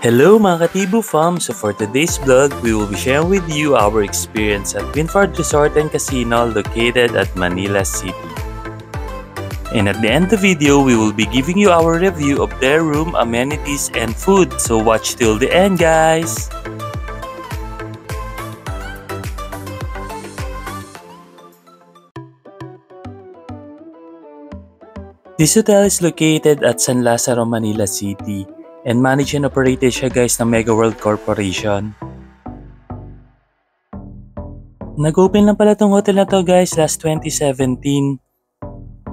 Hello mga Katibo fam! So for today's vlog, we will be sharing with you our experience at Winford Resort and Casino located at Manila City. And at the end of the video, we will be giving you our review of their room, amenities, and food. So watch till the end guys! This hotel is located at San Lazaro, Manila City and managed and operated siya guys ng Mega World Corporation. Nag-open lang pala tong hotel na to guys last 2017.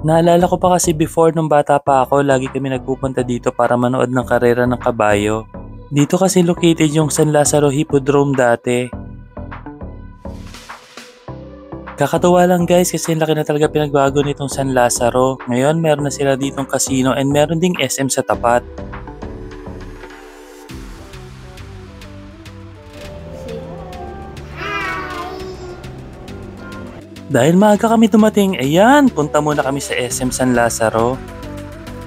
Naalala ko pa kasi before nung bata pa ako, lagi kami nagpupunta dito para manood ng karera ng kabayo. Dito kasi located yung San Lazaro Hippodrome dati. Kakatuwa lang guys kasi laki na talaga pinagbago nitong San Lazaro. Ngayon meron na sila ditong casino and meron ding SM sa tapat. Dahil maaga kami dumating, ayan, punta muna kami sa SM San Lazaro.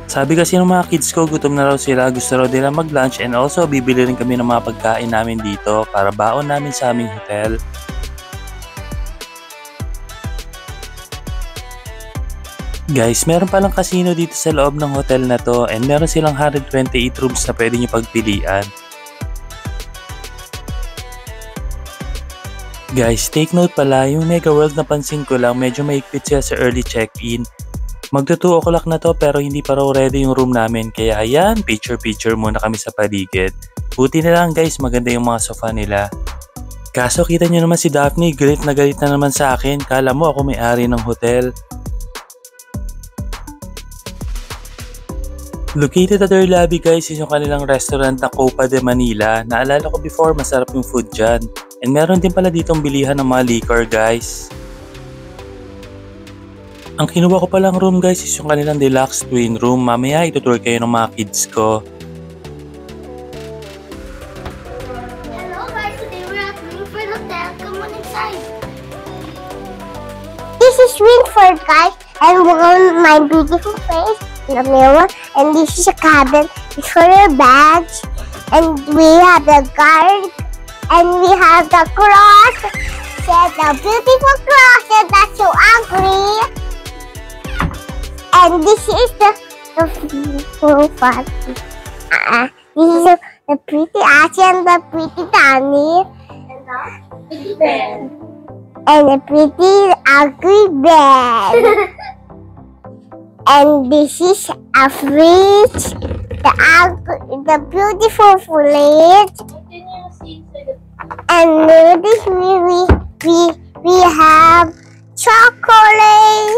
Sabi kasi ng mga kids ko, gutom na raw sila, gusto raw nila mag-lunch and also bibili rin kami ng mga pagkain namin dito para baon namin sa aming hotel. Guys, meron palang casino dito sa loob ng hotel na to and meron silang 128 rooms na pwede nyo pagpilian. Guys, take note pala, yung Mega World napansin ko lang medyo maigpit siya sa early check-in. Magto 2 o'clock na to pero hindi pa raw ready yung room namin kaya ayan, picture muna kami sa paligid. Buti na lang guys, maganda yung mga sofa nila. Kaso kita nyo naman si Daphne, galit na naman sa akin, kala mo ako may-ari ng hotel. Located at their lobby guys is yung kanilang restaurant na Copa de Manila. Naalala ko before masarap yung food dyan. And meron din pala ditong bilihan ng mga liquor guys. Ang kinuha ko palang room guys is yung kanilang deluxe twin room. Mamaya itutur kayo ng mga kids ko. Hello guys, today we're at Winford Hotel. Come on inside. This is Winford guys and we're on my beautiful face. The mirror, and this is a cabin for your bags, and we have the guard, and we have the cross, the beautiful cross, and that's so ugly, and this is the beautiful party. This is the pretty Ashley and the pretty Danny, and the pretty bed, and the pretty ugly bed. And this is a fridge, the beautiful fridge. And this we have chocolate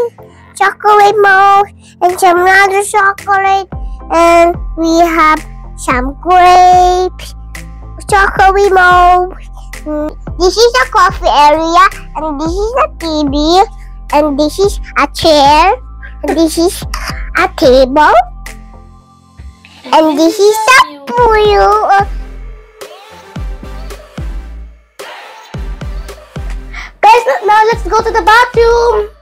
mousse, and some other chocolate, and we have some grapes, chocolate mousse. This is a coffee area, and this is a TV, and this is a chair. This is a table, and this is a pool. Guys, now let's go to the bathroom.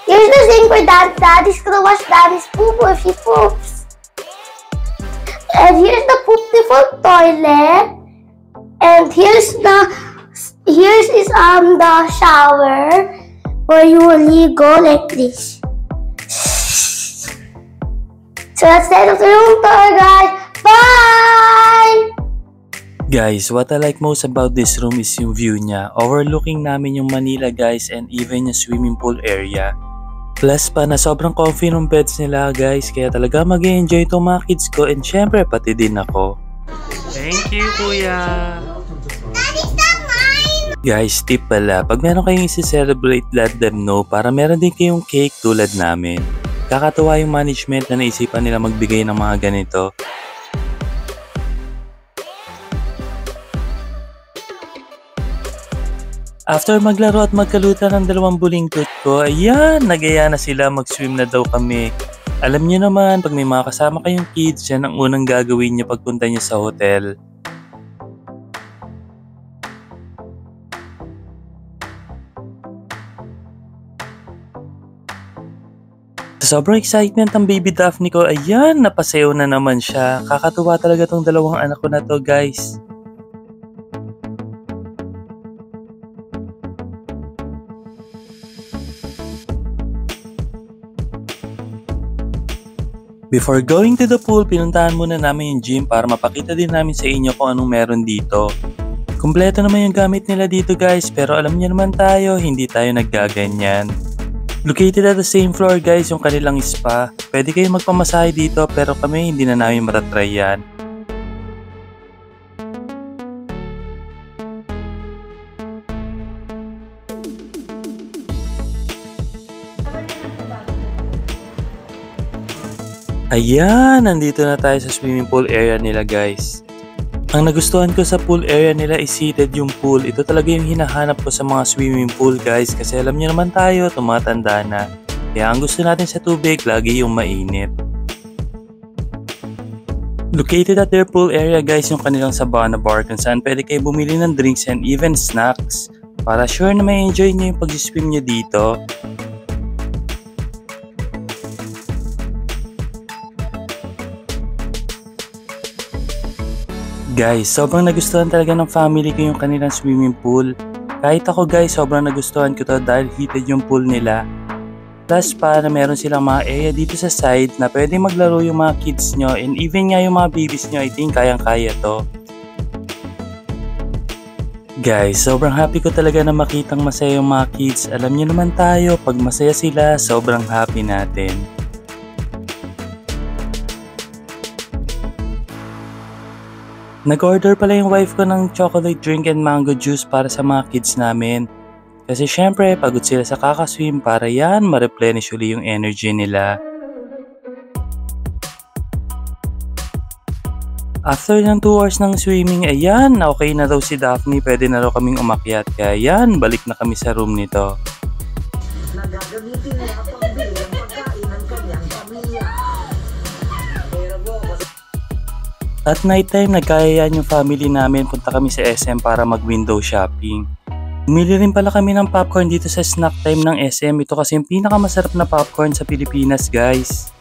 Here's the sink where Daddy's gonna wash Daddy's poop if he poops. And here's the beautiful toilet. And here's the shower. Where you only go like this. So that's the end of the room tour guys. Bye! Guys, what I like most about this room is yung view niya. Overlooking namin yung Manila guys and even yung swimming pool area. Plus pa na sobrang comfy ng beds nila guys. Kaya talaga mag-enjoy itong mga kids ko and syempre pati din ako. Thank you kuya! Guys, tip pala, pag meron kayong isi-celebrate, let them know para meron din kayong cake tulad namin. Kakatuwa yung management na naisipan nila magbigay ng mga ganito. After maglaro at magkalutan ng 2 bulingkot ko, ayan, nagaya na sila, mag-swim na daw kami. Alam niyo naman, pag may mga kasama kayong kids, yan ang unang gagawin niyo pagpunta niyo sa hotel. Sobrang excitement ang baby Daphne ko. Ayan, napasayaw na naman siya. Kakatuwa talaga tong dalawang anak ko na to, guys. Before going to the pool, pinuntahan muna namin yung gym para mapakita din namin sa inyo kung anong meron dito. Kumpleto naman yung gamit nila dito guys, pero alam niyo naman tayo, hindi tayo naggaganyan. Located at the same floor guys yung kanilang spa. Pwede kayong magpamasahe dito pero kami hindi na namin matatry yan. Ayan, nandito na tayo sa swimming pool area nila guys. Ang nagustuhan ko sa pool area nila is seated yung pool. Ito talaga yung hinahanap ko sa mga swimming pool guys kasi alam niyo naman tayo, tumatanda na. Kaya ang gusto natin sa tubig, lagi yung mainit. Located at their pool area guys yung kanilang Sabana Bar kung saan pwede kayo bumili ng drinks and even snacks. Para sure na may enjoy nyo yung pag-swim nyo dito. Guys, sobrang nagustuhan talaga ng family ko yung kanilang swimming pool. Kahit ako guys, sobrang nagustuhan ko to dahil heated yung pool nila. Plus pa na meron silang mga area dito sa side na pwede maglaro yung mga kids nyo and even nga yung mga babies nyo, I think kayang-kaya to. Guys, sobrang happy ko talaga na makitang masaya yung mga kids. Alam nyo naman tayo, pag masaya sila, sobrang happy natin. Nag-order pala yung wife ko ng chocolate drink and mango juice para sa mga kids namin. Kasi syempre, pagod sila sa kakaswim para yan, ma-replenish uli yung energy nila. After ng 2 hours ng swimming, ayan, okay na daw si Daphne, pwede na daw kaming umakyat. Kaya yan, balik na kami sa room nito. Nagagamitin niya pambili ang pagkain ng kanyang pamilya. At night time, nagkayayaan yung family namin, punta kami sa SM para mag-window shopping. Bumili rin pala kami ng popcorn dito sa snack time ng SM. Ito kasi yung pinakamasarap na popcorn sa Pilipinas guys.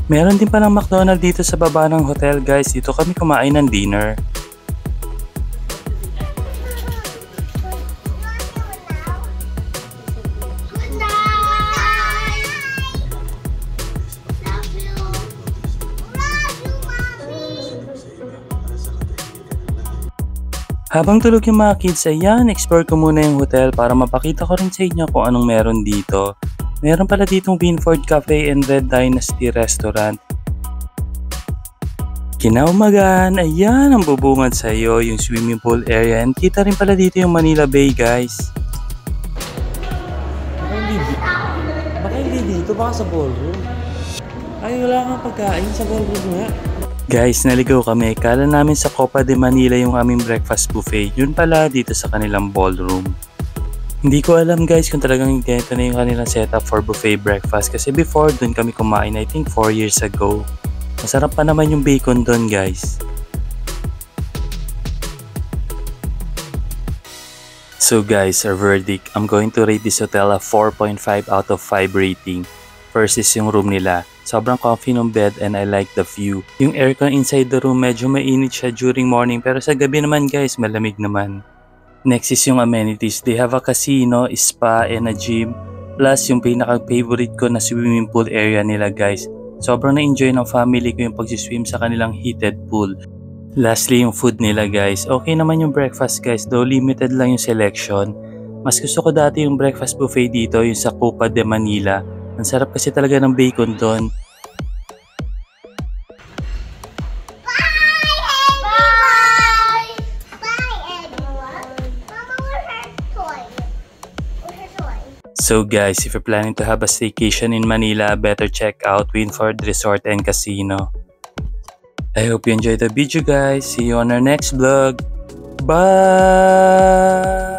Meron din palang McDonald's dito sa baba ng hotel guys. Dito kami kumain ng dinner. Habang tulog yung mga kids, ayan, explore ko muna yung hotel para mapakita ko rin sa inyo kung anong meron dito. Meron pala ditong Binford Cafe and Red Dynasty Restaurant. Kinaumagahan, ayan ang bubungad sa iyo, yung swimming pool area. And kita rin pala dito yung Manila Bay guys. Baka hindi dito, baka sa ballroom. Ay, wala kang pagkain sa ballroom nga. Guys, naligaw kami. Kala namin sa Copa de Manila yung aming breakfast buffet. Yun pala dito sa kanilang ballroom. Hindi ko alam guys kung talagang ganito na yung kanilang setup for buffet breakfast. Kasi before dun kami kumain, I think 4 years ago. Masarap pa naman yung bacon dun guys. So guys, our verdict. I'm going to rate this hotel a 4.5 out of 5 rating. First is yung room nila. Sobrang comfy ng bed and I like the view. Yung aircon inside the room medyo mainit siya during morning pero sa gabi naman guys malamig naman. Next is yung amenities. They have a casino, spa, and a gym. Plus yung pinaka-favorite ko na swimming pool area nila guys. Sobrang na-enjoy ng family ko yung pagsiswim sa kanilang heated pool. Lastly yung food nila guys. Okay naman yung breakfast guys though limited lang yung selection. Mas gusto ko dati yung breakfast buffet dito yung sa Copa de Manila. Ang sarap kasi talaga ng bacon doon. So guys, if you're planning to have a staycation in Manila, better check out Binford Resort and Casino. I hope you enjoyed the video guys. See you on our next vlog. Bye!